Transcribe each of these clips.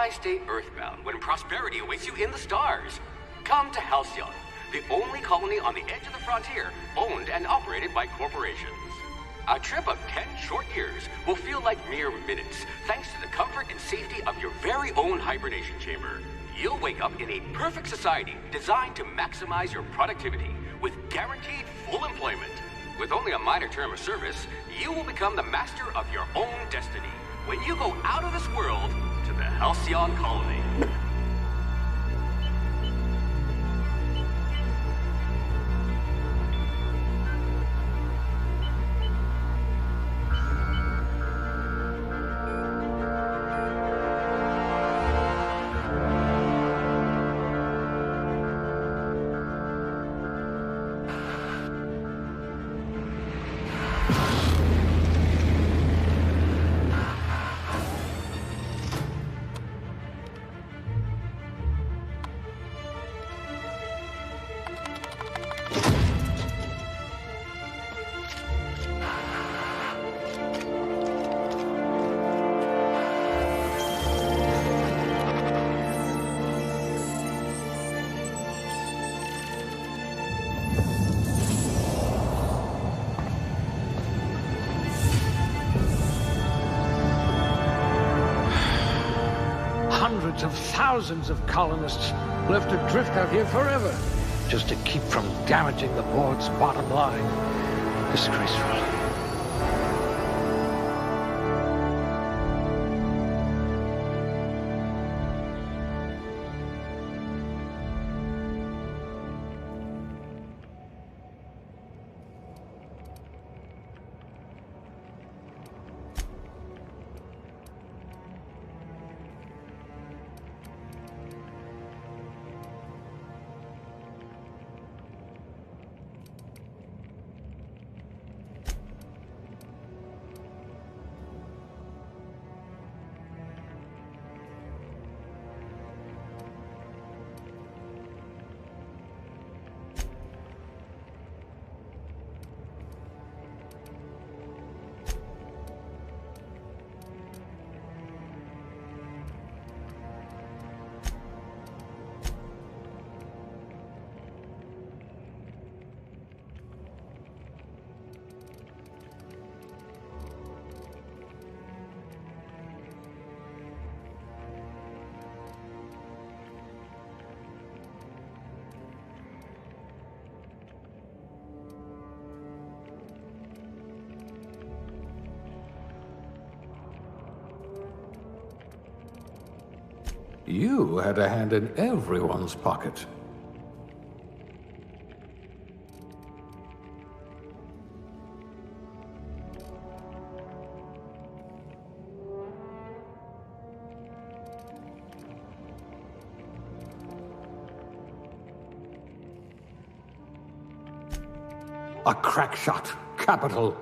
Why stay earthbound when prosperity awaits you in the stars? Come to Halcyon, the only colony on the edge of the frontier, owned and operated by corporations. A trip of 10 short years will feel like mere minutes, thanks to the comfort and safety of your very own hibernation chamber. You'll wake up in a perfect society designed to maximize your productivity, with guaranteed full employment. With only a minor term of service, you will become the master of your own destiny when you go out of this world to the Halcyon colony. Hundreds of thousands of colonists left adrift out here forever, just to keep from damaging the board's bottom line. Disgraceful. You had a hand in everyone's pocket. A crack shot. Capital.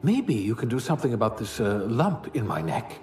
Maybe you can do something about this lump in my neck.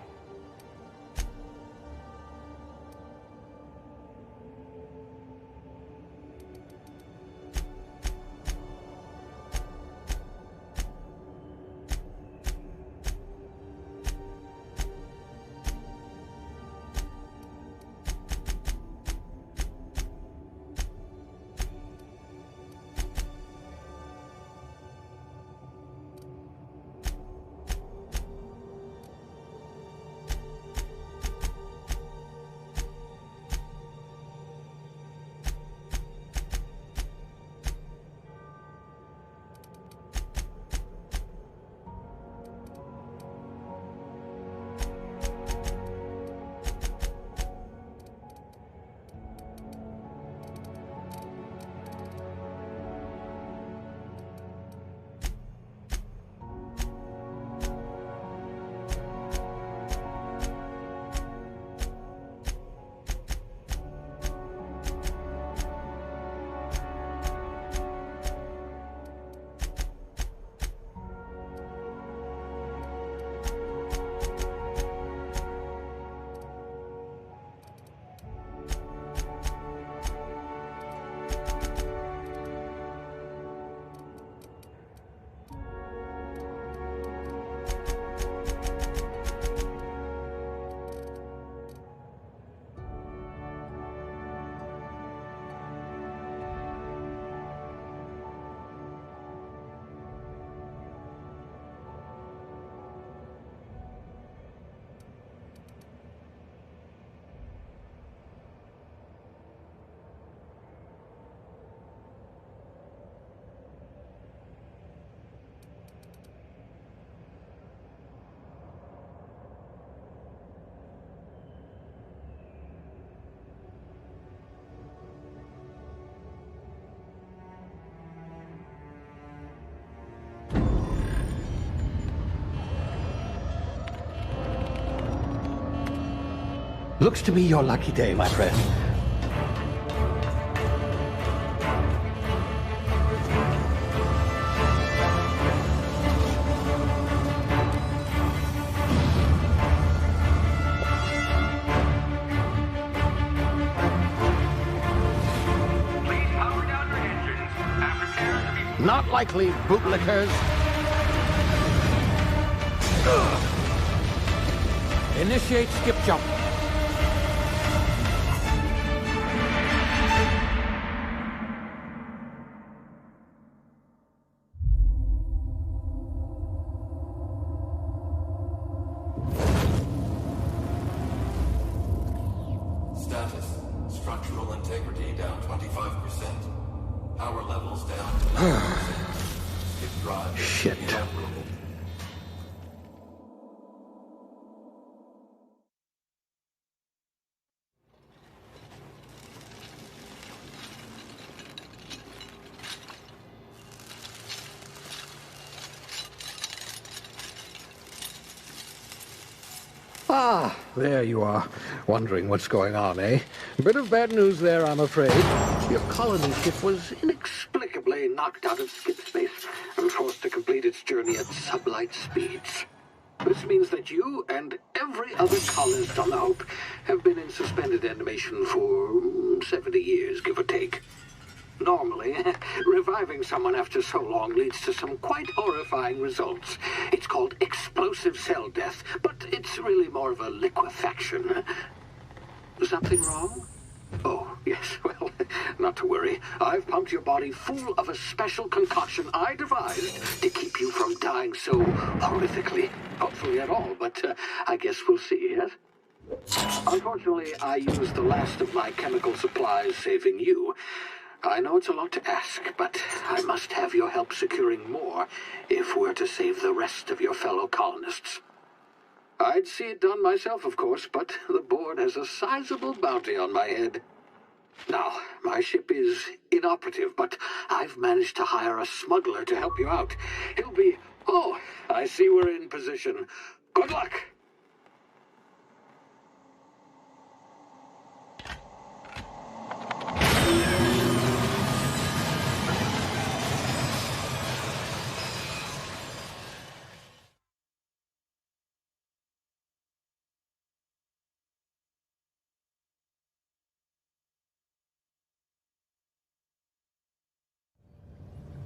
Looks to be your lucky day, my friend. Please power down your engines and prepare to be... Not likely, bootlickers. Initiate skip jump. Status. Structural integrity down 25%. Power levels down to 90%. Skip drive. Shit. Inoperable. Ah, there you are. Wondering what's going on, eh? Bit of bad news there, I'm afraid. Your colony ship was inexplicably knocked out of skip space and forced to complete its journey at sublight speeds. This means that you and every other colonist on the Hope have been in suspended animation for 70 years, give or take. Normally, reviving someone after so long leads to some quite horrifying results. It's called explosive cell death, but it's really more of a liquefaction. Something wrong? Oh, yes, well, not to worry. I've pumped your body full of a special concoction I devised to keep you from dying so horrifically. Hopefully at all, but I guess we'll see, yes? Unfortunately, I used the last of my chemical supplies saving you. I know it's a lot to ask, but I must have your help securing more if we're to save the rest of your fellow colonists. I'd see it done myself, of course, but the board has a sizable bounty on my head. Now, my ship is inoperative, but I've managed to hire a smuggler to help you out. He'll be... Oh, I see we're in position. Good luck!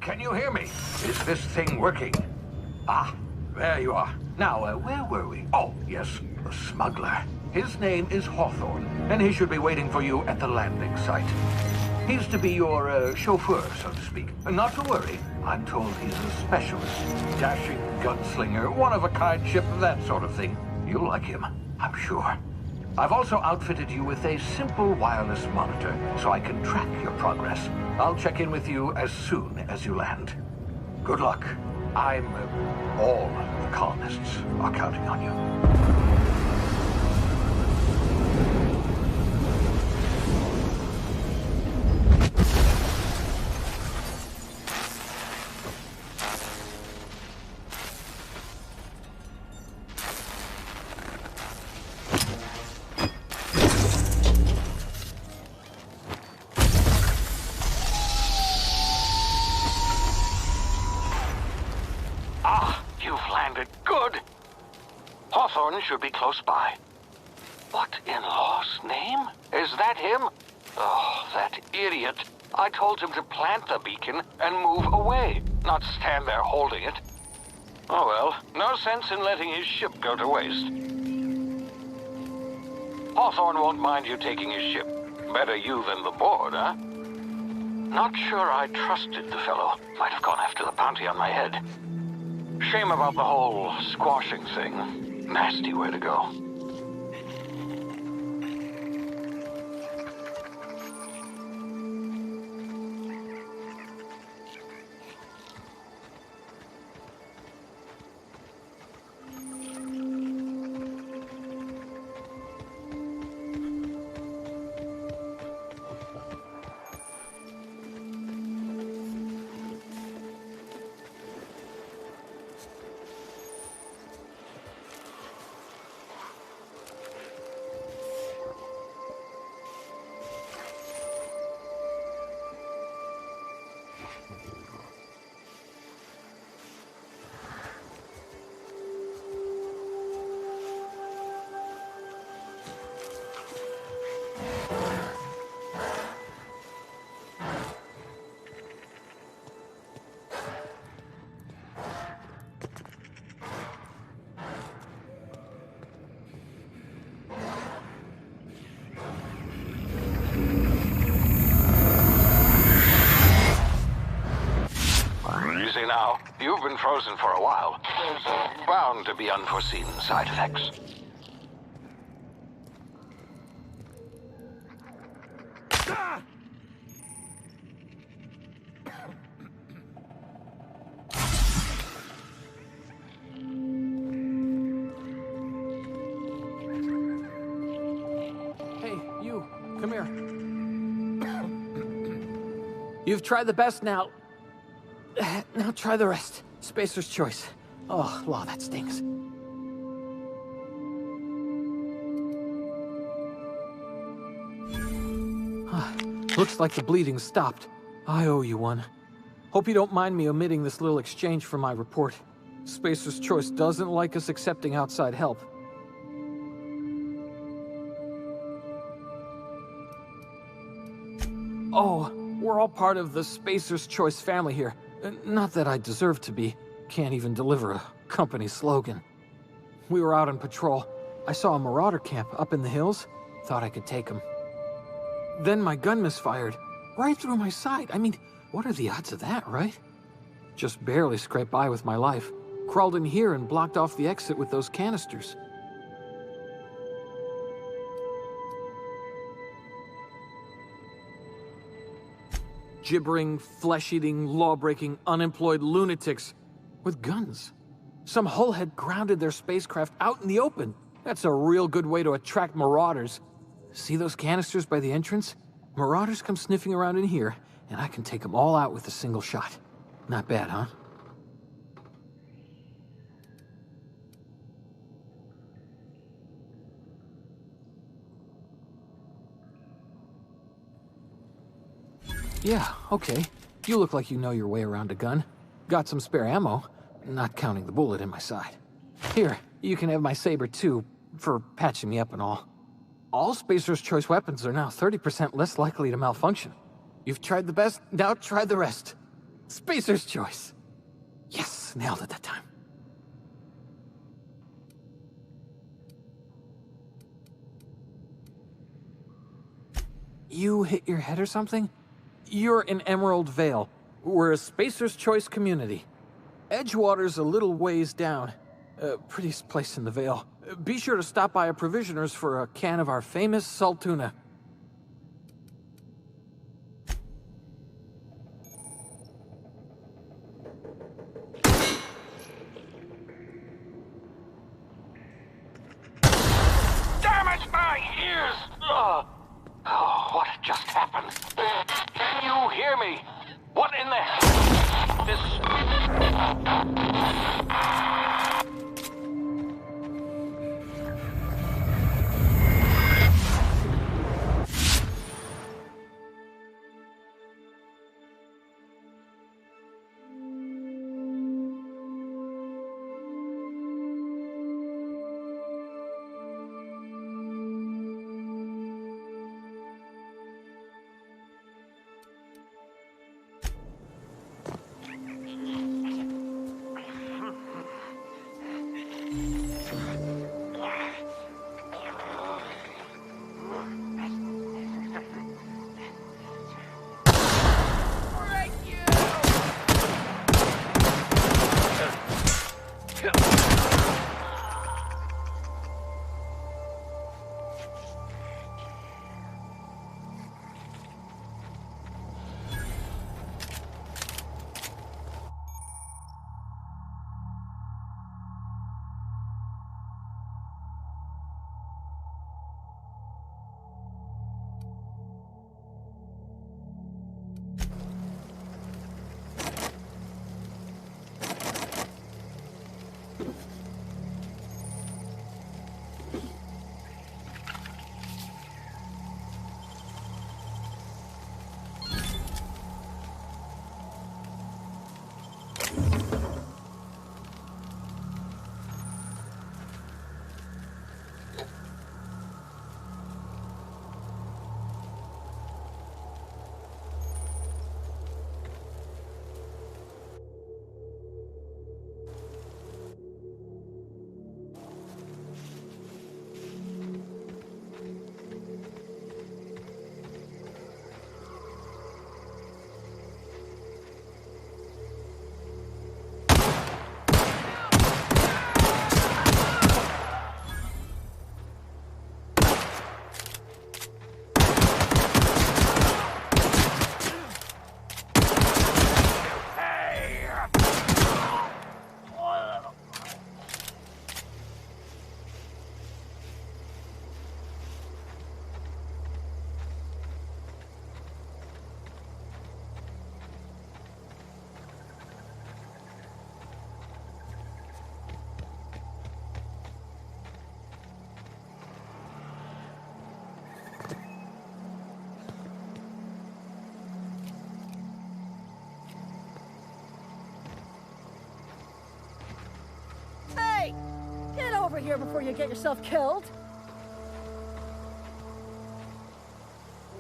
Can you hear me? Is this thing working? Ah, there you are. Now, where were we? Oh, yes, the smuggler. His name is Hawthorne, and he should be waiting for you at the landing site. He's to be your chauffeur, so to speak. Not to worry. I'm told he's a specialist. Dashing gunslinger, one-of-a-kind ship, that sort of thing. You'll like him, I'm sure. I've also outfitted you with a simple wireless monitor, so I can track your progress. I'll check in with you as soon as you land. Good luck. All the colonists are counting on you. Should be close by. What in law's name? Is that him? Oh, that idiot. I told him to plant the beacon and move away, not stand there holding it. Oh well, no sense in letting his ship go to waste. Hawthorne won't mind you taking his ship. Better you than the board, huh? Not sure I trusted the fellow. Might have gone after the bounty on my head. Shame about the whole squashing thing. Nasty way to go. now. You've been frozen for a while. There's bound to be unforeseen side effects. Hey, you, come here. You've tried the best now. Now try the rest. Spacer's choice. Oh, wow, that stings. Looks like the bleeding stopped. I owe you one. Hope you don't mind me omitting this little exchange from my report. Spacer's choice doesn't like us accepting outside help. Oh, we're all part of the Spacer's Choice family here. Not that I deserve to be. Can't even deliver a company slogan. We were out on patrol. I saw a marauder camp up in the hills. Thought I could take him. Then my gun misfired. Right through my side. I mean, what are the odds of that, right? Just barely scraped by with my life. Crawled in here and blocked off the exit with those canisters. Gibbering, flesh-eating, law-breaking, unemployed lunatics with guns. Some hullhead grounded their spacecraft out in the open. That's a real good way to attract marauders. See those canisters by the entrance? Marauders come sniffing around in here, and I can take them all out with a single shot. Not bad, huh? Yeah, okay. You look like you know your way around a gun. Got some spare ammo, not counting the bullet in my side. Here, you can have my saber too, for patching me up and all. All Spacer's Choice weapons are now 30% less likely to malfunction. You've tried the best, now try the rest. Spacer's Choice. Yes, nailed it that time. You hit your head or something? You're in Emerald Vale. We're a Spacer's Choice community. Edgewater's a little ways down. Prettiest place in the Vale. Be sure to stop by a provisioner's for a can of our famous salt tuna. Damn it, my ears! Oh, what just happened? Can you hear me? What in the hell? This... over here before you get yourself killed.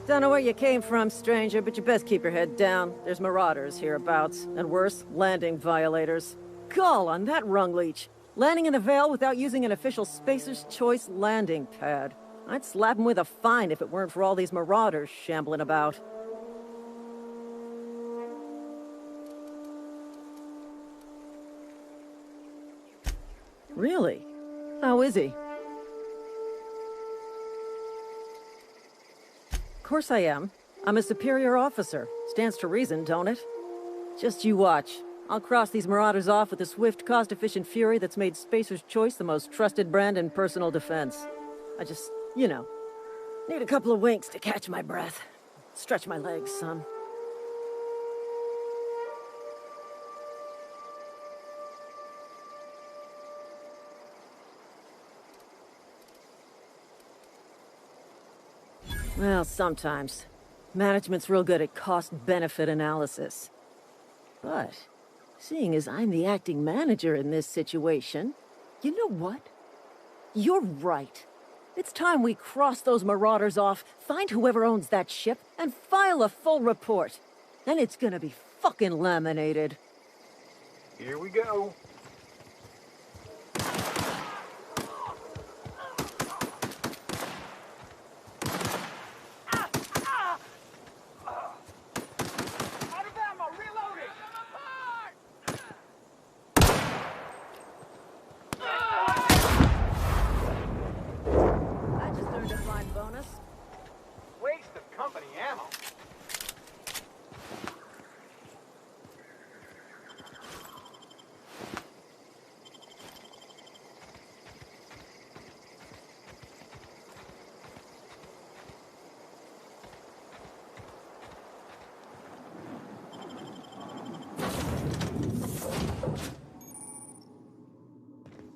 Don't know where you came from, stranger, but you best keep your head down. There's marauders hereabouts, and worse, landing violators. Gall on that rung leech. Landing in the Vale without using an official Spacer's Choice landing pad. I'd slap him with a fine if it weren't for all these marauders shambling about. Really? How is he? Of course I am. I'm a superior officer. Stands to reason, don't it? Just you watch. I'll cross these marauders off with a swift, cost-efficient fury that's made Spacer's Choice the most trusted brand in personal defense. I just, you know, need a couple of winks to catch my breath. Stretch my legs, son. Well, sometimes. Management's real good at cost-benefit analysis. But, seeing as I'm the acting manager in this situation, you know what? You're right. It's time we cross those marauders off, find whoever owns that ship, and file a full report. Then it's gonna be fucking laminated. Here we go.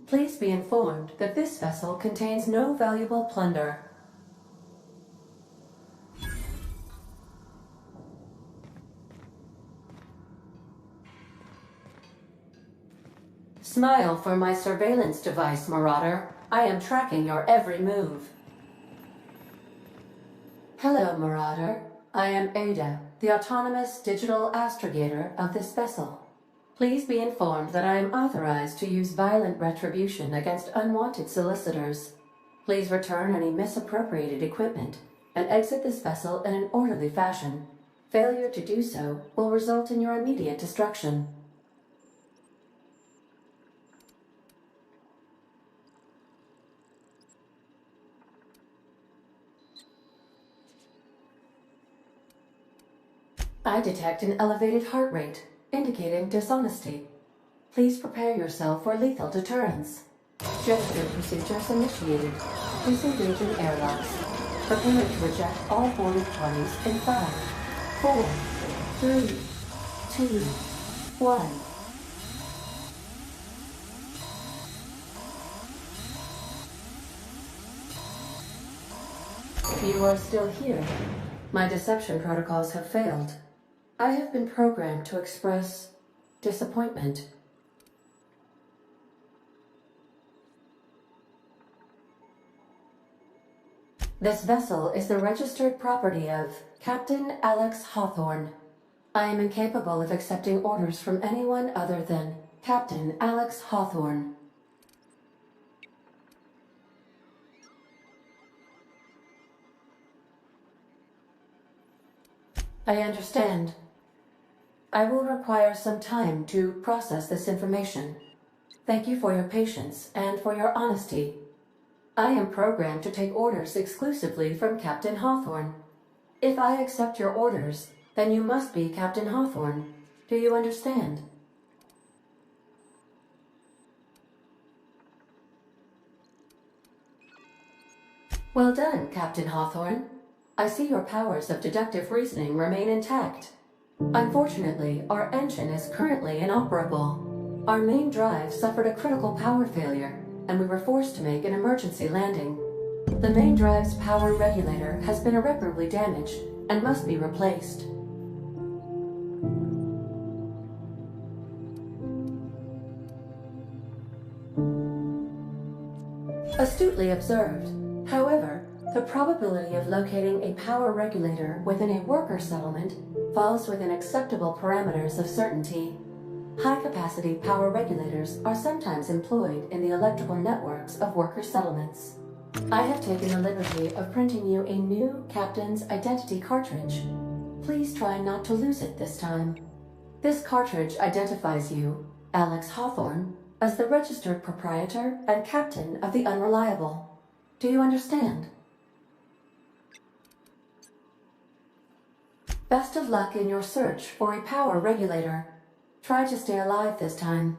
Please be informed that this vessel contains no valuable plunder. Smile for my surveillance device, Marauder. I am tracking your every move. Hello, Marauder. I am Ada, the autonomous digital astrogator of this vessel. Please be informed that I am authorized to use violent retribution against unwanted solicitors. Please return any misappropriated equipment and exit this vessel in an orderly fashion. Failure to do so will result in your immediate destruction. I detect an elevated heart rate, indicating dishonesty. Please prepare yourself for lethal deterrence. Gesture procedures initiated. Disengaging airlocks. Prepare to eject all boarded parties in 5, 4, 3, 2, 1. You are still here. My deception protocols have failed. I have been programmed to express disappointment. This vessel is the registered property of Captain Alex Hawthorne. I am incapable of accepting orders from anyone other than Captain Alex Hawthorne. I understand. I will require some time to process this information. Thank you for your patience and for your honesty. I am programmed to take orders exclusively from Captain Hawthorne. If I accept your orders, then you must be Captain Hawthorne. Do you understand? Well done, Captain Hawthorne. I see your powers of deductive reasoning remain intact. Unfortunately, our engine is currently inoperable. Our main drive suffered a critical power failure, and we were forced to make an emergency landing. The main drive's power regulator has been irreparably damaged and must be replaced. Astutely observed. However, the probability of locating a power regulator within a worker settlement falls within acceptable parameters of certainty. High-capacity power regulators are sometimes employed in the electrical networks of worker settlements. I have taken the liberty of printing you a new Captain's Identity cartridge. Please try not to lose it this time. This cartridge identifies you, Alex Hawthorne, as the registered proprietor and captain of the Unreliable. Do you understand? Best of luck in your search for a power regulator. Try to stay alive this time.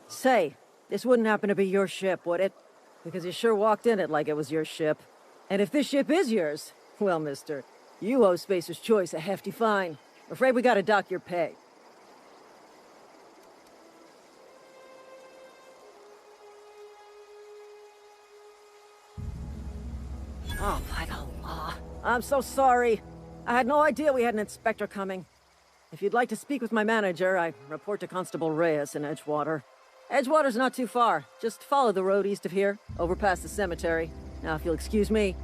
Say, this wouldn't happen to be your ship, would it? Because you sure walked in it like it was your ship. And if this ship is yours, well, mister, you owe Spacer's Choice a hefty fine. Afraid we gotta dock your pay. Oh, by the law. I'm so sorry. I had no idea we had an inspector coming. If you'd like to speak with my manager, I report to Constable Reyes in Edgewater. Edgewater's not too far. Just follow the road east of here, over past the cemetery. Now, if you'll excuse me,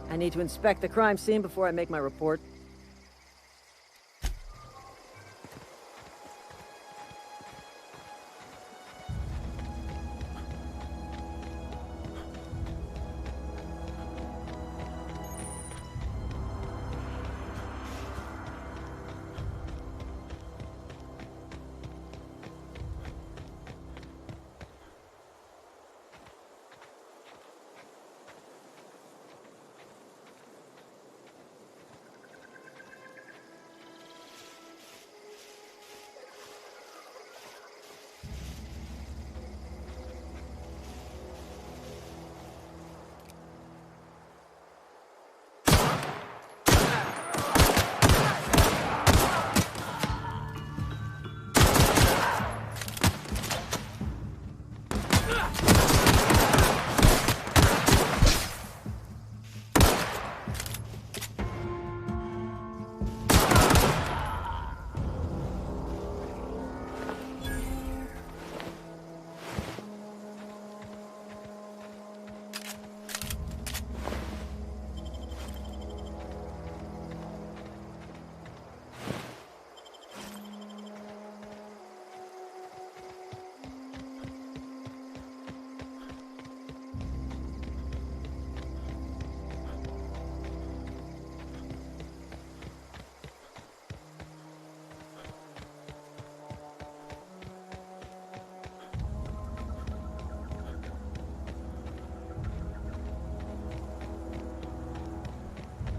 I need to inspect the crime scene before I make my report.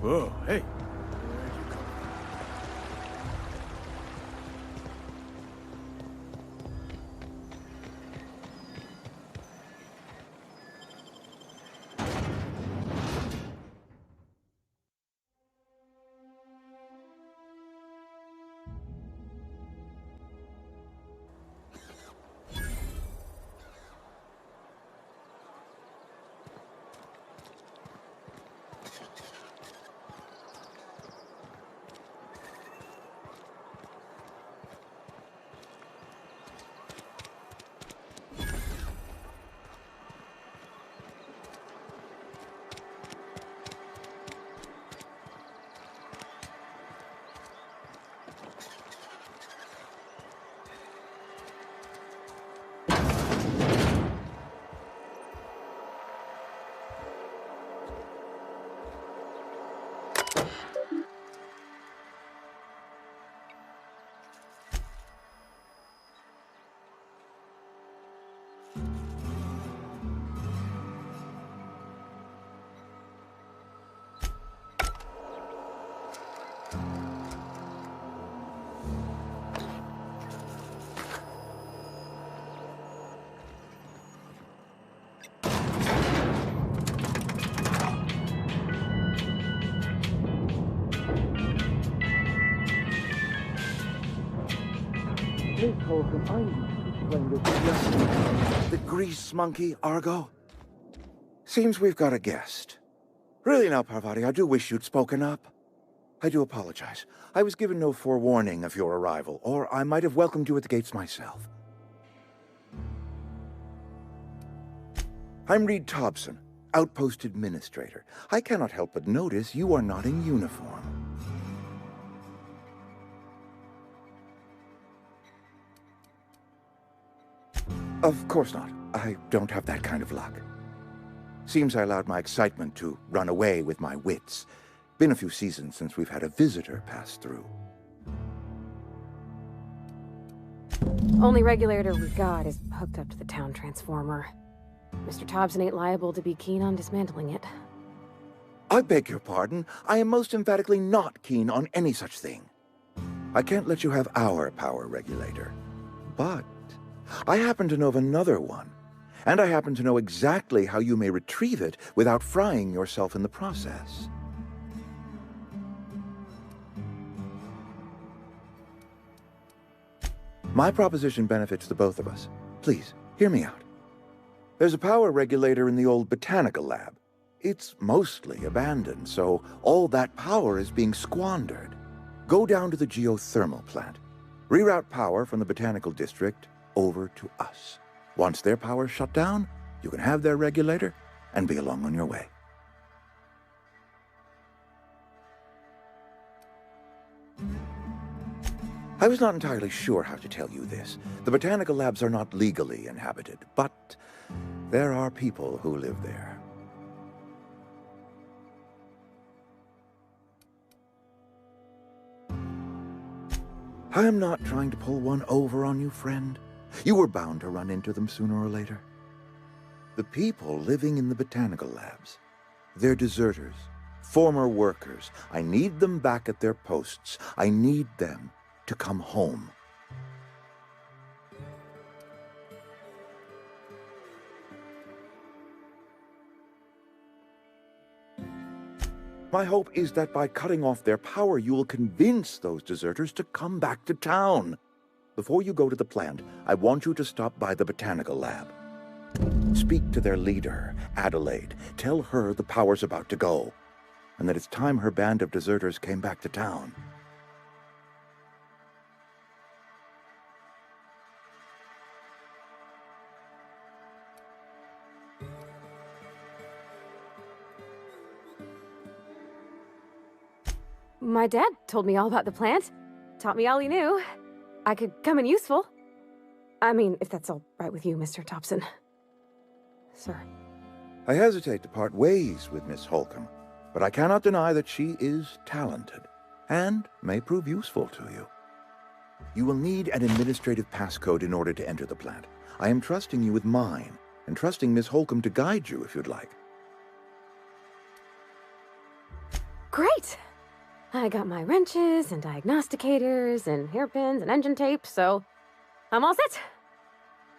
Oh, hey. The grease monkey, Argo? Seems we've got a guest. Really now, Parvati, I do wish you'd spoken up. I do apologize. I was given no forewarning of your arrival, or I might have welcomed you at the gates myself. I'm Reed Thompson, Outpost Administrator. I cannot help but notice you are not in uniform. Of course not. I don't have that kind of luck. Seems I allowed my excitement to run away with my wits. Been a few seasons since we've had a visitor pass through. Only regulator we got is hooked up to the town transformer. Mr. Thompson ain't liable to be keen on dismantling it. I beg your pardon. I am most emphatically not keen on any such thing. I can't let you have our power regulator. But I happen to know of another one, and I happen to know exactly how you may retrieve it without frying yourself in the process. My proposition benefits the both of us. Please, hear me out. There's a power regulator in the old botanical lab. It's mostly abandoned, so all that power is being squandered. Go down to the geothermal plant. Reroute power from the botanical district over to us. Once their power's shut down, you can have their regulator and be along on your way. I was not entirely sure how to tell you this. The botanical labs are not legally inhabited, but there are people who live there. I am not trying to pull one over on you, friend. You were bound to run into them sooner or later. The people living in the botanical labs, they're deserters, former workers. I need them back at their posts. I need them to come home. My hope is that by cutting off their power, you will convince those deserters to come back to town. Before you go to the plant, I want you to stop by the botanical lab. Speak to their leader, Adelaide. Tell her the power's about to go, and that it's time her band of deserters came back to town. My dad told me all about the plant. Taught me all he knew. I could come in useful. I mean, if that's all right with you, Mr. Thompson. Sir. I hesitate to part ways with Miss Holcomb, but I cannot deny that she is talented and may prove useful to you. You will need an administrative passcode in order to enter the plant. I am trusting you with mine, and trusting Miss Holcomb to guide you if you'd like. Great! I got my wrenches and diagnosticators and hairpins and engine tape, so I'm all set.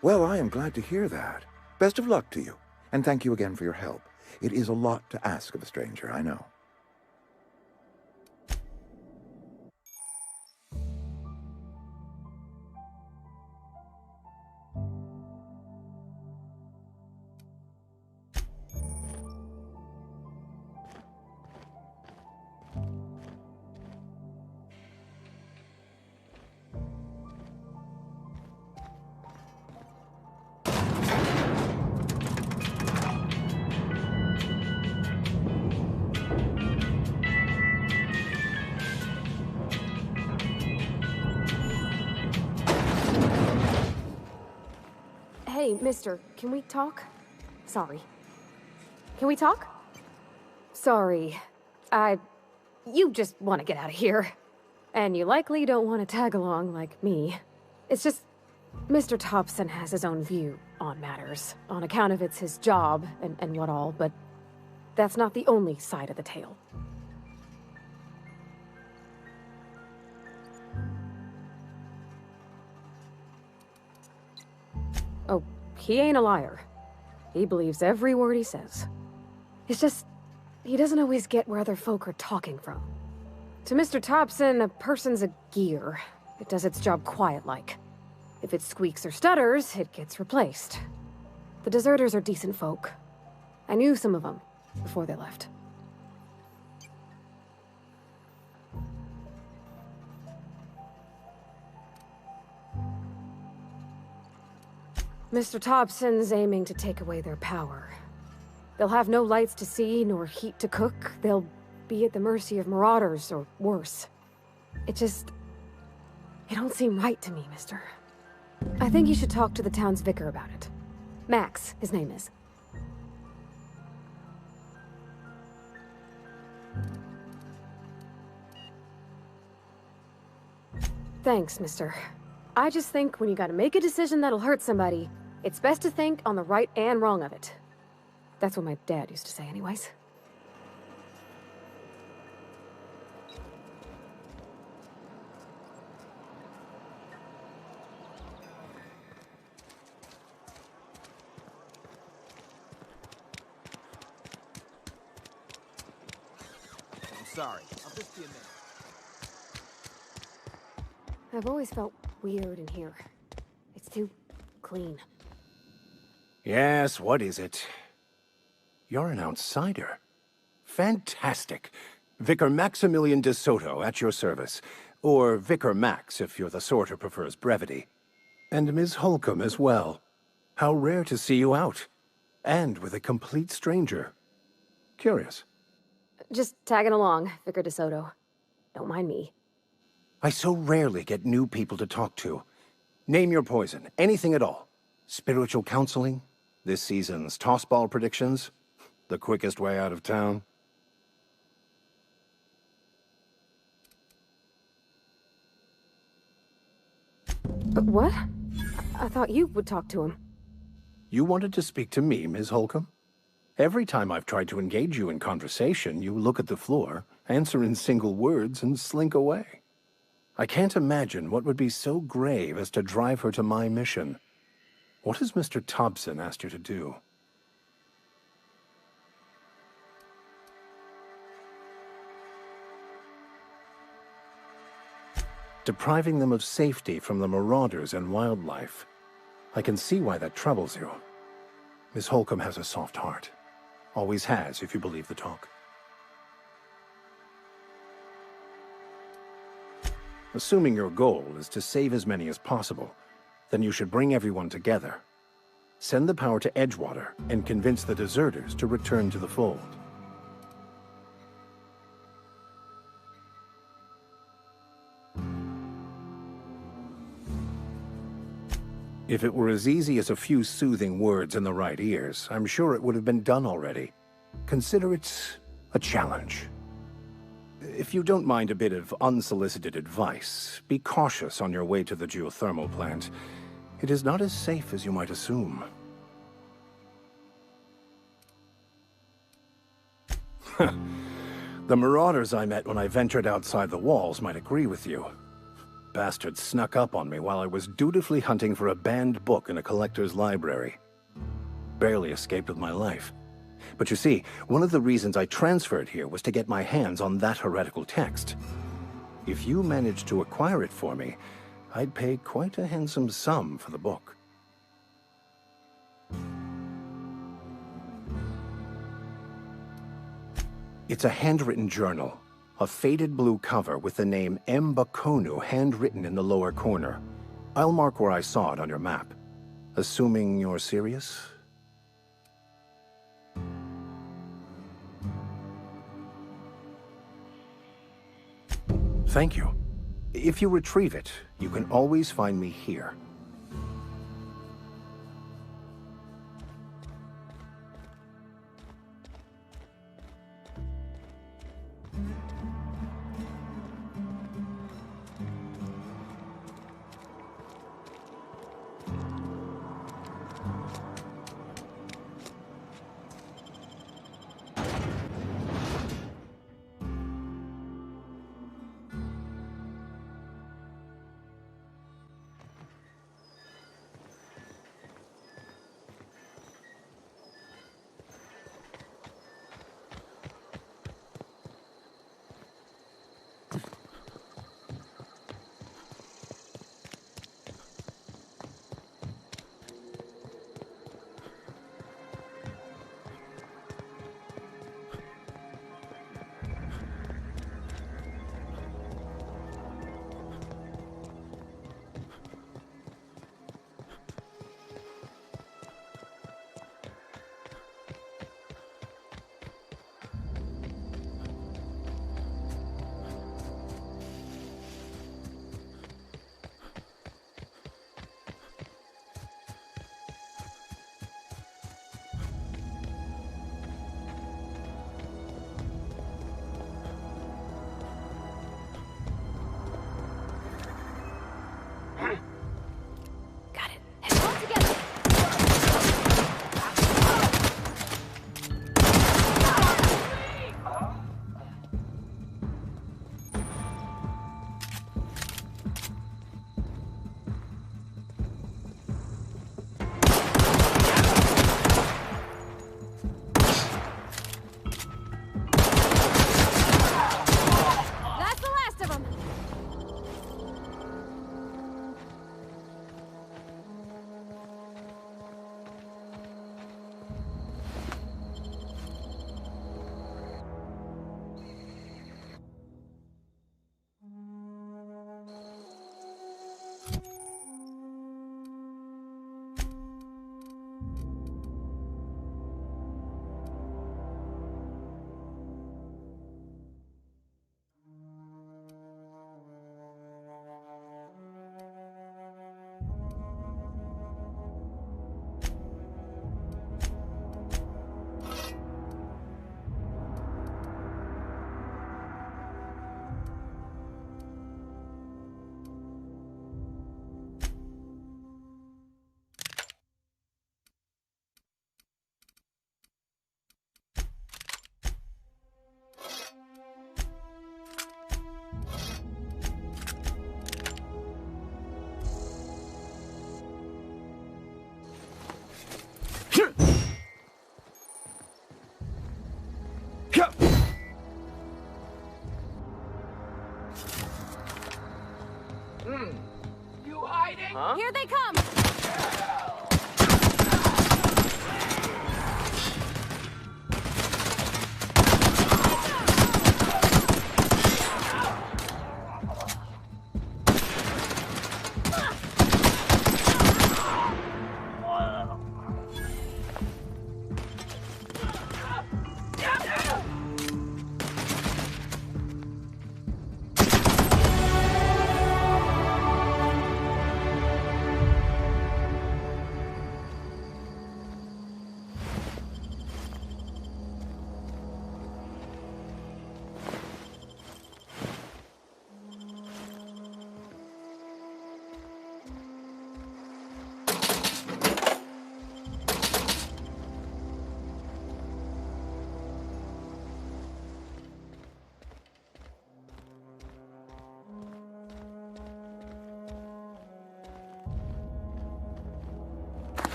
Well, I am glad to hear that. Best of luck to you, and thank you again for your help. It is a lot to ask of a stranger, I know. Hey, mister, can we talk? Sorry. Can we talk? Sorry. You just want to get out of here. And you likely don't want to tag along like me. It's just, Mr. Thompson has his own view on matters, on account of it's his job and what all, but that's not the only side of the tale. Oh, he ain't a liar. He believes every word he says. It's just, he doesn't always get where other folk are talking from. To Mr. Thompson, a person's a gear. It does its job quiet-like. If it squeaks or stutters, it gets replaced. The deserters are decent folk. I knew some of them before they left. Mr. Thompson's aiming to take away their power. They'll have no lights to see, nor heat to cook. They'll be at the mercy of marauders, or worse. It don't seem right to me, mister. I think you should talk to the town's vicar about it. Max, his name is. Thanks, mister. I just think when you gotta make a decision that'll hurt somebody, it's best to think on the right and wrong of it. That's what my dad used to say anyways. I'm sorry. I'll just be a minute. I've always felt weird in here. It's too clean. Yes, what is it? You're an outsider. Fantastic. Vicar Maximilian de Soto at your service. Or Vicar Max if you're the sort who prefers brevity. And Ms. Holcomb as well. How rare to see you out. And with a complete stranger. Curious. Just tagging along, Vicar de Soto. Don't mind me. I so rarely get new people to talk to. Name your poison, anything at all. Spiritual counseling? This season's tossball predictions? The quickest way out of town? But what? I thought you would talk to him. You wanted to speak to me, Ms. Holcomb? Every time I've tried to engage you in conversation, you look at the floor, answer in single words, and slink away. I can't imagine what would be so grave as to drive her to my mission. What has Mr. Thompson asked you to do? Depriving them of safety from the marauders and wildlife. I can see why that troubles you. Miss Holcomb has a soft heart. Always has, if you believe the talk. Assuming your goal is to save as many as possible, then you should bring everyone together. Send the power to Edgewater and convince the deserters to return to the fold. If it were as easy as a few soothing words in the right ears, I'm sure it would have been done already. Consider it a challenge. If you don't mind a bit of unsolicited advice, be cautious on your way to the geothermal plant. It is not as safe as you might assume. The The marauders I met when I ventured outside the walls might agree with you. Bastards snuck up on me while I was dutifully hunting for a banned book in a collector's library. Barely escaped with my life. But you see, one of the reasons I transferred here was to get my hands on that heretical text. If you managed to acquire it for me, I'd pay quite a handsome sum for the book. It's a handwritten journal. A faded blue cover with the name M. Bakonu handwritten in the lower corner. I'll mark where I saw it on your map. Assuming you're serious? Thank you. If you retrieve it, you can always find me here. You hiding? Huh? Here they come!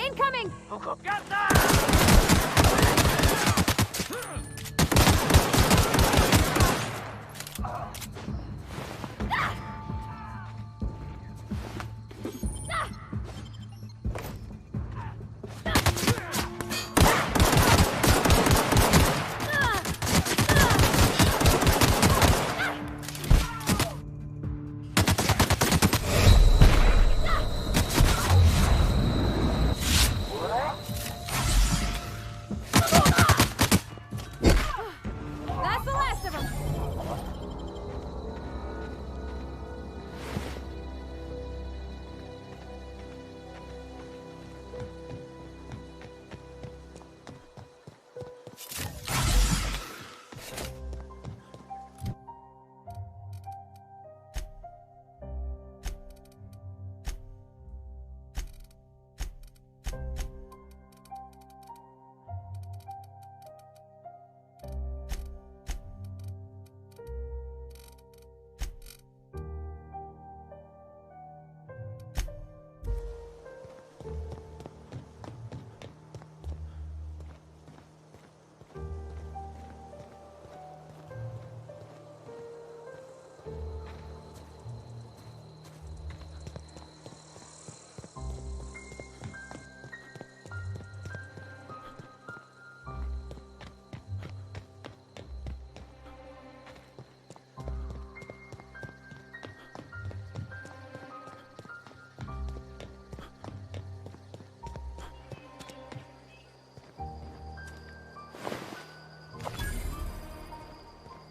Incoming! Got that! That's the last of them!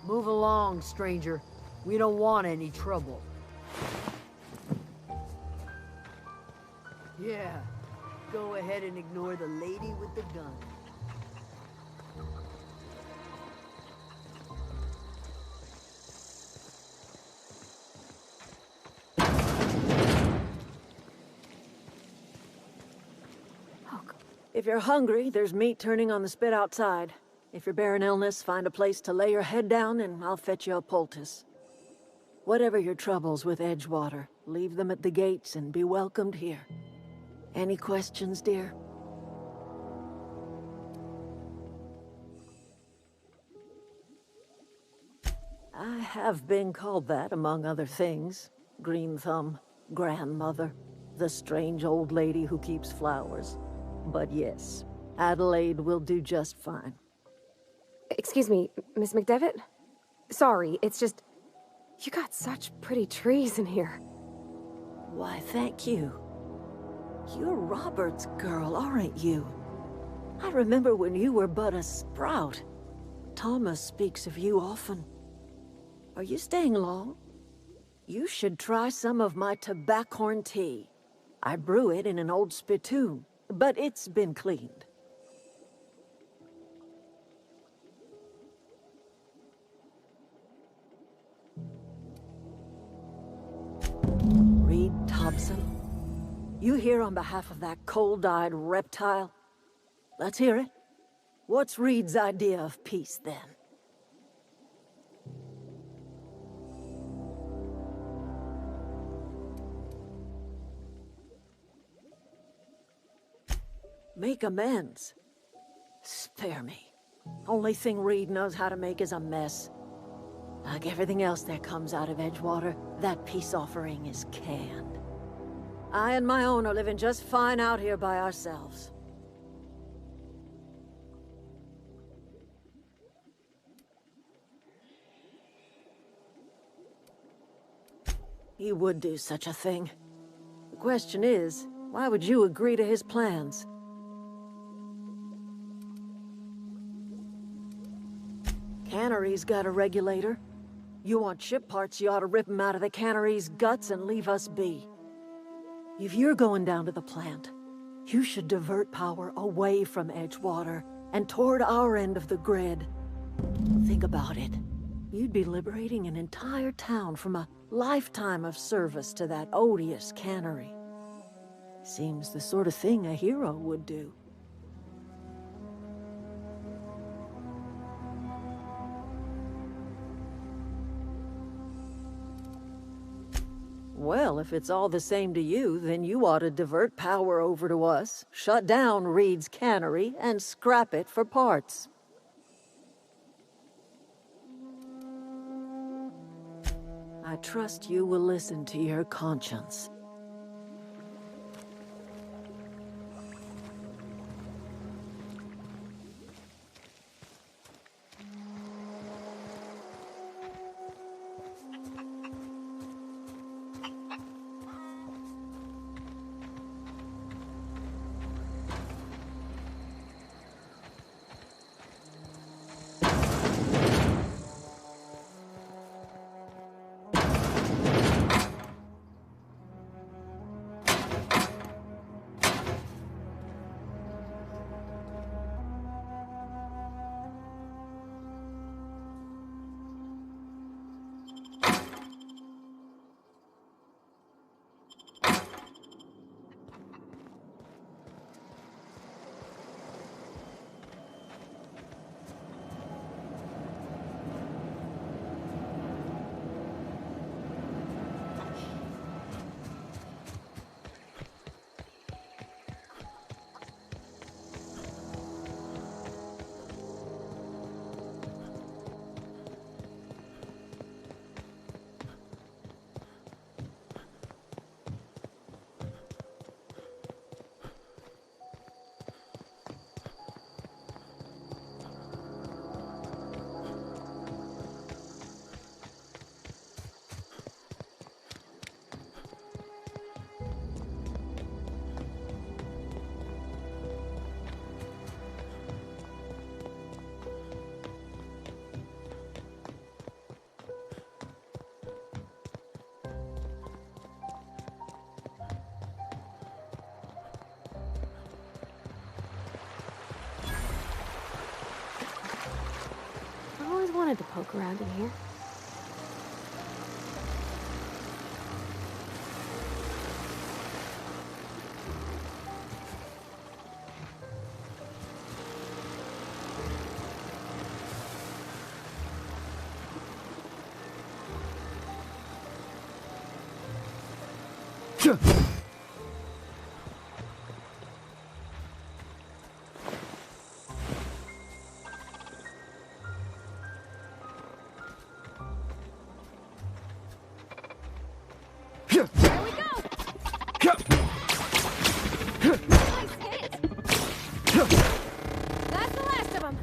Move along, stranger. We don't want any trouble. Yeah, go ahead and ignore the lady with the gun. If you're hungry, there's meat turning on the spit outside. If you're bearing illness, find a place to lay your head down and I'll fetch you a poultice. Whatever your troubles with Edgewater, leave them at the gates and be welcomed here. Any questions, dear? I have been called that, among other things. Green Thumb, grandmother, the strange old lady who keeps flowers. But yes, Adelaide will do just fine. Excuse me, Miss McDevitt? Sorry, it's just... You got such pretty trees in here. Why, thank you. You're Robert's girl, aren't you? I remember when you were but a sprout. Thomas speaks of you often. Are you staying long? You should try some of my tobaccorn tea. I brew it in an old spittoon, but it's been cleaned. Reed Thompson? You here on behalf of that cold-eyed reptile? Let's hear it. What's Reed's idea of peace, then? Make amends? Spare me. Only thing Reed knows how to make is a mess. Like everything else that comes out of Edgewater, that peace offering is canned. I and my own are living just fine out here by ourselves. He would do such a thing. The question is, why would you agree to his plans? Cannery's got a regulator. You want ship parts, you ought to rip them out of the cannery's guts and leave us be. If you're going down to the plant, you should divert power away from Edgewater and toward our end of the grid. Think about it. You'd be liberating an entire town from a lifetime of service to that odious cannery. Seems the sort of thing a hero would do. Well, if it's all the same to you, then you ought to divert power over to us, shut down Reed's cannery, and scrap it for parts. I trust you will listen to your conscience. I always wanted to poke around in here. There we go! Nice hit! That's the last of them!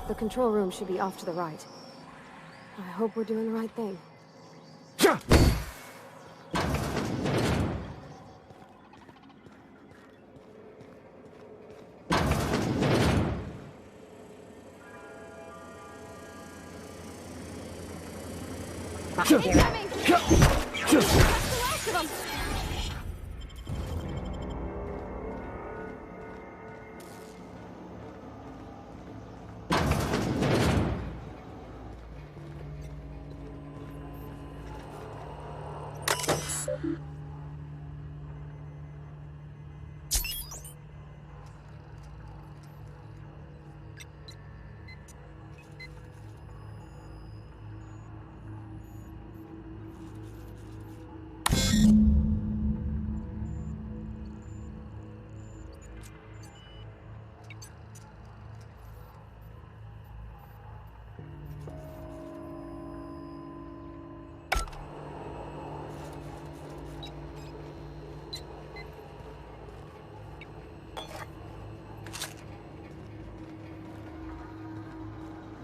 The control room should be off to the right. I hope we're doing the right thing. Incoming! That's the last of them!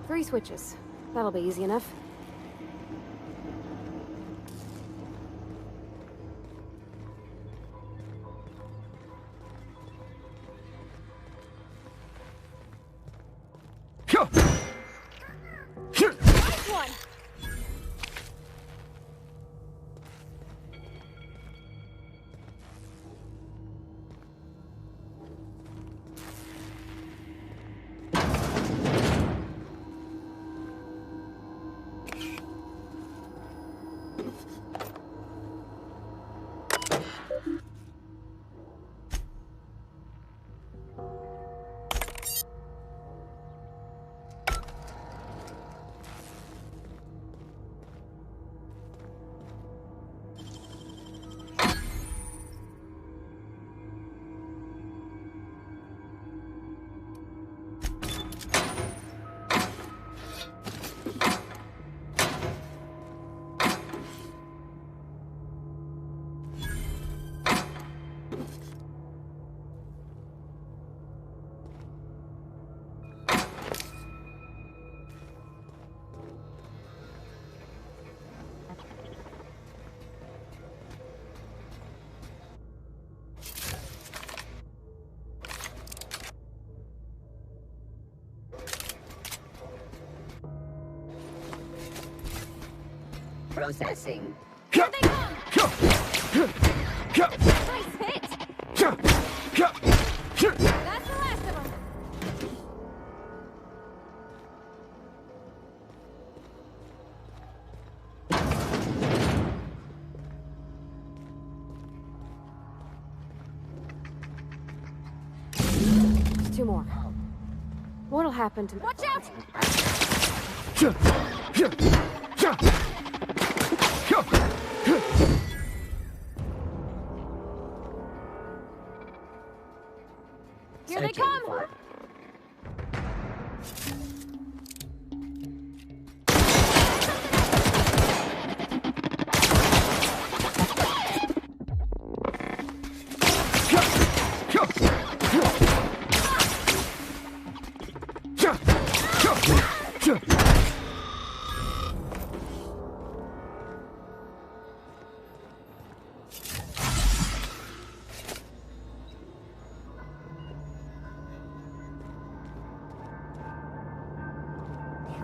Three switches. That'll be easy enough. Nice one! Processing. Here they come! Nice hit! That's the last of them! Two more. What'll happen to me? Watch out! Here they come!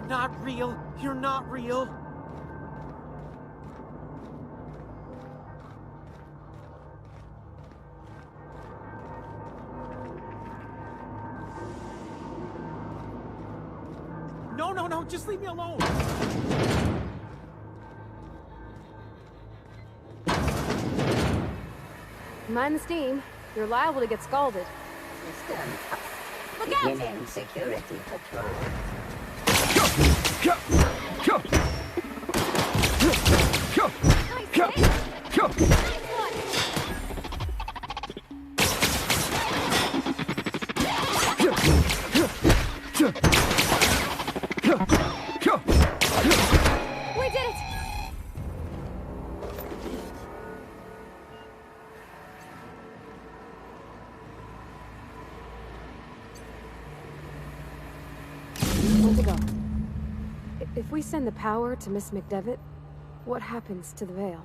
Not real. You're not real. No, just leave me alone. Mind the steam. You're liable to get scalded. System. Look out! Beginning security patrol. We did it! When to go? If we send the power to Miss McDevitt, what happens to the veil?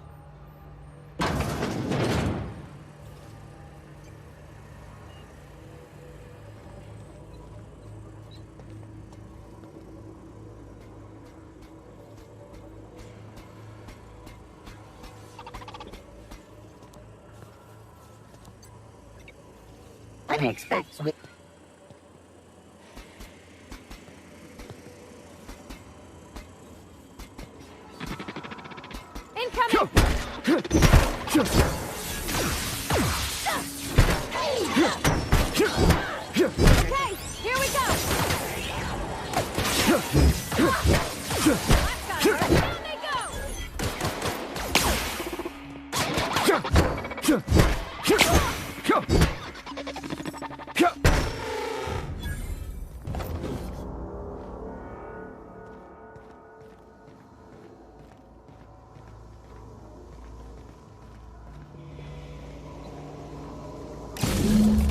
I expect with incoming! Okay, here we go! Down they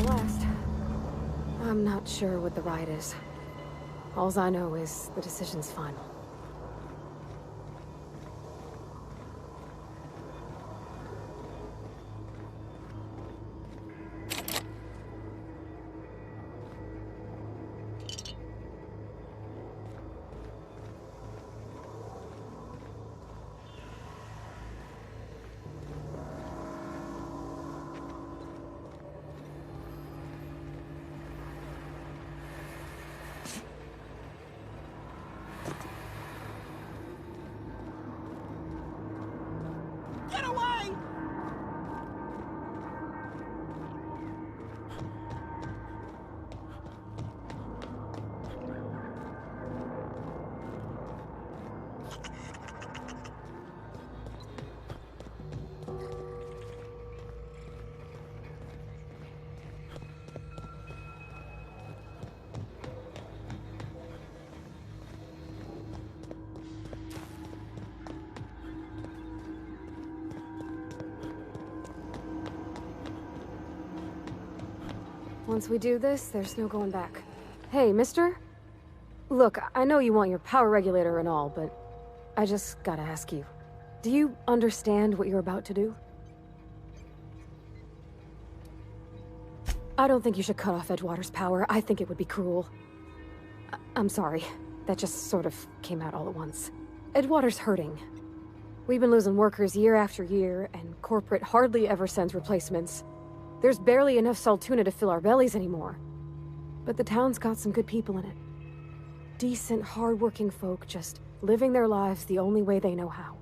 Last. I'm not sure what the ride is. Alls I know is the decision's final. Get away! Once we do this, there's no going back. Hey, mister? Look, I know you want your power regulator and all, but I just gotta ask you. Do you understand what you're about to do? I don't think you should cut off Edgewater's power. I think it would be cruel. I'm sorry. That just sort of came out all at once. Edgewater's hurting. We've been losing workers year after year, and corporate hardly ever sends replacements. There's barely enough Saltuna to fill our bellies anymore. But the town's got some good people in it. Decent, hard-working folk just living their lives the only way they know how.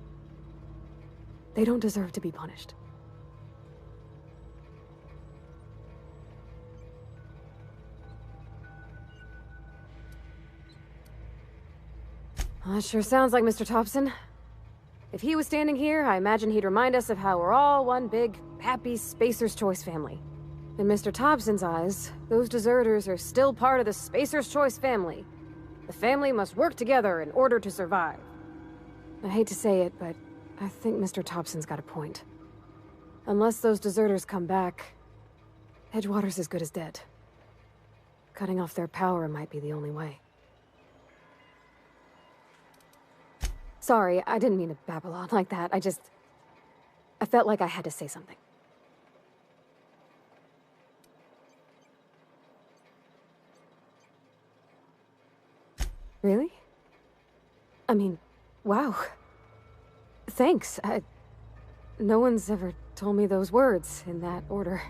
They don't deserve to be punished. Well, that sure sounds like Mr. Thompson. If he was standing here, I imagine he'd remind us of how we're all one big, happy Spacer's Choice family. In Mr. Thompson's eyes, those deserters are still part of the Spacer's Choice family. The family must work together in order to survive. I hate to say it, but I think Mr. Thompson's got a point. Unless those deserters come back, Edgewater's as good as dead. Cutting off their power might be the only way. Sorry, I didn't mean to babble on like that. I felt like I had to say something. Really? I mean, wow. Thanks. No one's ever told me those words in that order.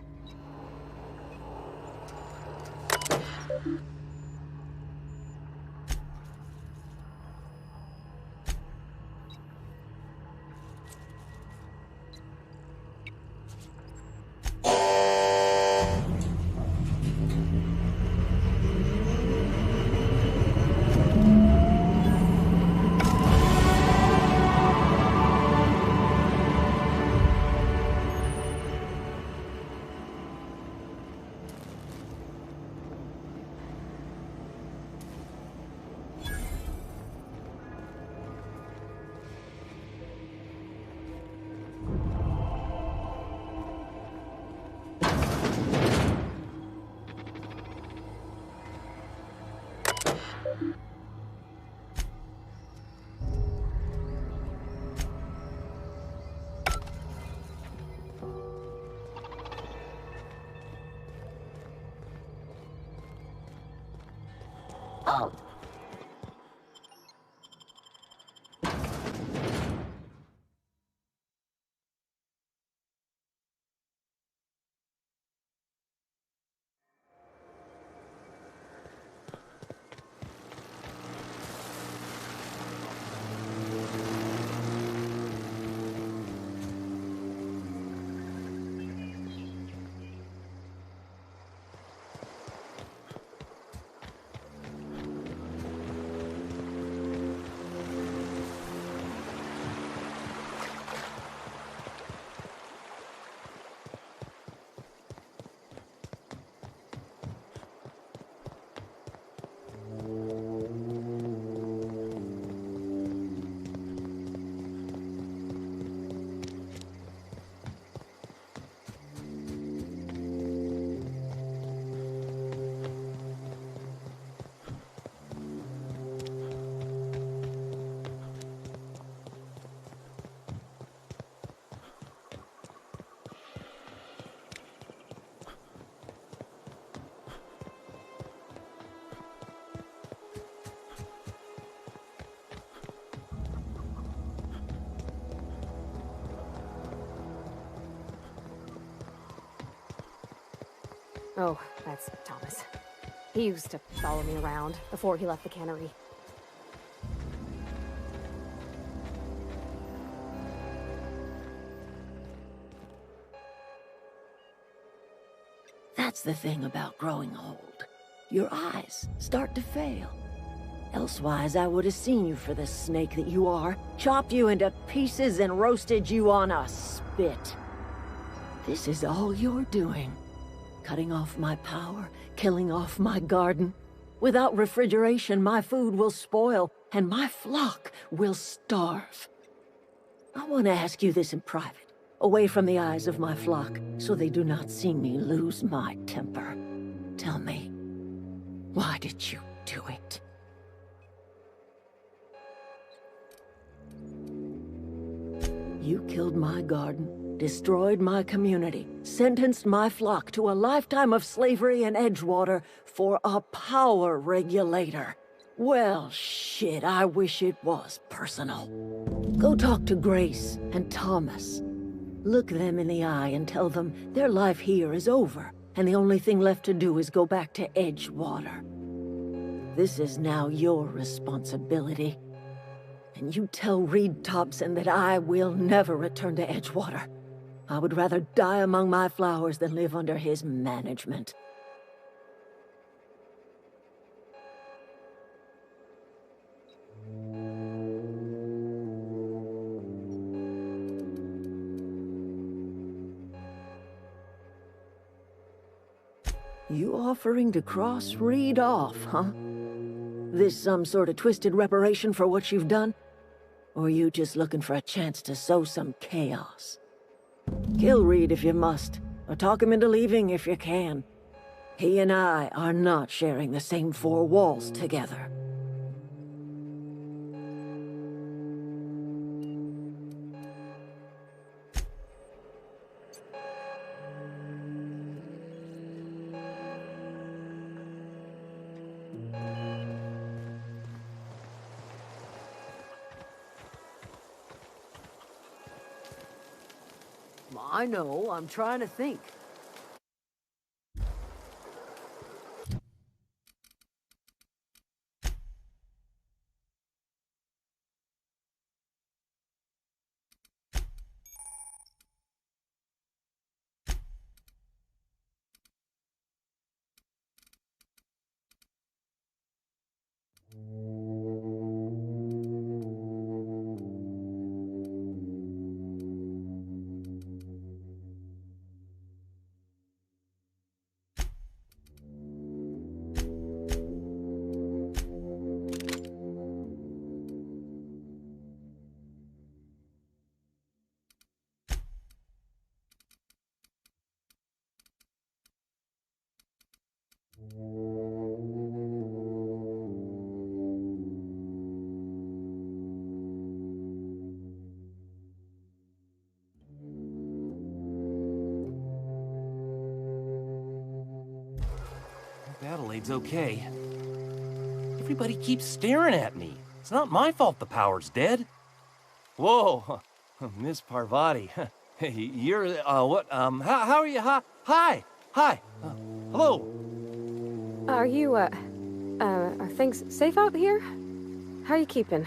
Oh. Oh, that's Thomas. He used to follow me around before he left the cannery. That's the thing about growing old. Your eyes start to fail. Elsewise, I would have seen you for the snake that you are, chopped you into pieces and roasted you on a spit. This is all you're doing. Cutting off my power, killing off my garden. Without refrigeration, my food will spoil, and my flock will starve. I want to ask you this in private, away from the eyes of my flock, so they do not see me lose my temper. Tell me, why did you do it? You killed my garden, destroyed my community, sentenced my flock to a lifetime of slavery in Edgewater for a power regulator. Well, shit, I wish it was personal. Go talk to Grace and Thomas. Look them in the eye and tell them their life here is over, and the only thing left to do is go back to Edgewater. This is now your responsibility. And you tell Reed Thompson that I will never return to Edgewater. I would rather die among my flowers than live under his management. You offering to cross Reed off, huh? This some sort of twisted reparation for what you've done? Or you just looking for a chance to sow some chaos? Kill Reed if you must, or talk him into leaving if you can. He and I are not sharing the same four walls together. I know, I'm trying to think. Adelaide's okay. Everybody keeps staring at me. It's not my fault the power's dead. Whoa, Miss Parvati. Hey, you're, what, how are you? Hi, hello. Are you, are things safe out here? How are you keeping?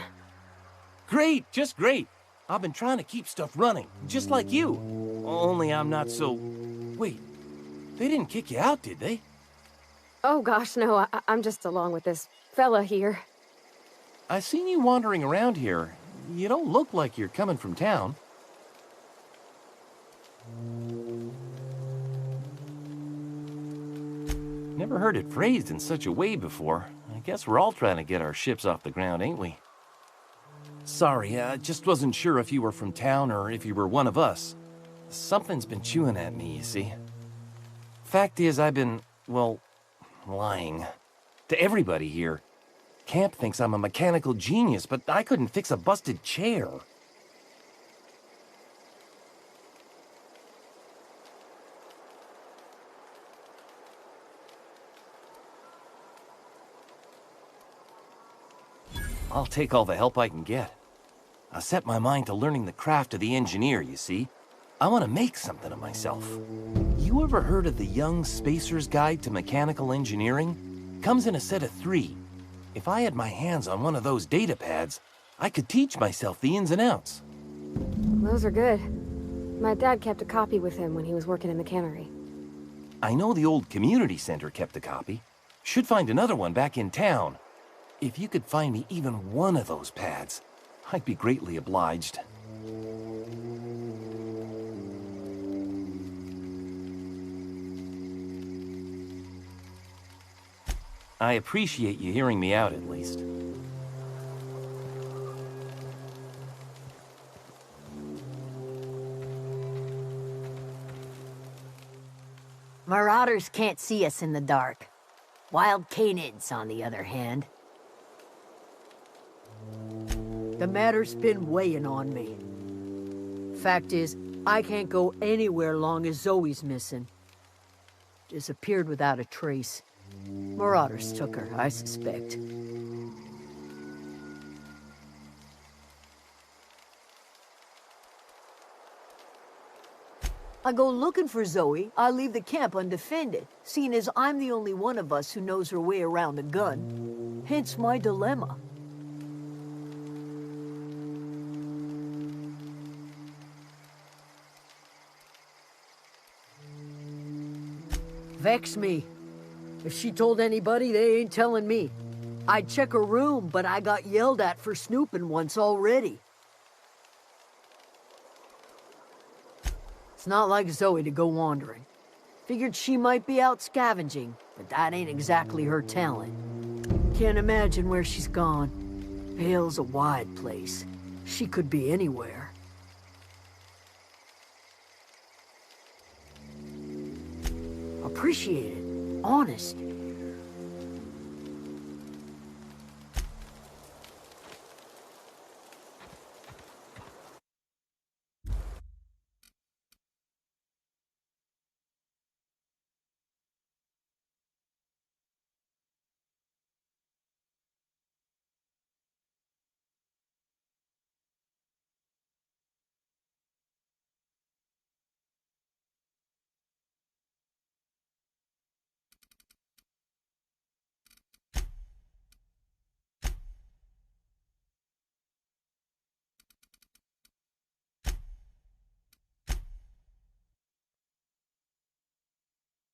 Great, just great. I've been trying to keep stuff running, just like you. Only I'm not so... Wait, they didn't kick you out, did they? Oh gosh, no, I'm just along with this fella here. I seen you wandering around here. You don't look like you're coming from town. Never heard it phrased in such a way before. I guess we're all trying to get our ships off the ground, ain't we? Sorry, I just wasn't sure if you were from town or if you were one of us. Something's been chewing at me, you see. Fact is, I've been, well, lying. To everybody here. Camp thinks I'm a mechanical genius, but I couldn't fix a busted chair. I'll take all the help I can get. I set my mind to learning the craft of the engineer, you see. I want to make something of myself. you ever heard of the Young Spacer's Guide to Mechanical Engineering? Comes in a set of 3. If I had my hands on one of those data pads, I could teach myself the ins and outs. Those are good. My dad kept a copy with him when he was working in the cannery. I know the old community center kept a copy. Should find another one back in town. If you could find me even one of those pads, I'd be greatly obliged. I appreciate you hearing me out, at least. Marauders can't see us in the dark. Wild canids, on the other hand. The matter's been weighing on me. Fact is, I can't go anywhere long as Zoe's missing. Disappeared without a trace. Marauders took her, I suspect. I go looking for Zoe, I leave the camp undefended, seeing as I'm the only one of us who knows her way around a gun. Hence my dilemma. Vex me. If she told anybody, they ain't telling me. I'd check her room, but I got yelled at for snooping once already. It's not like Zoe to go wandering. Figured she might be out scavenging, but that ain't exactly her talent. Can't imagine where she's gone. Vale's a wide place. She could be anywhere. Appreciate it. Honest.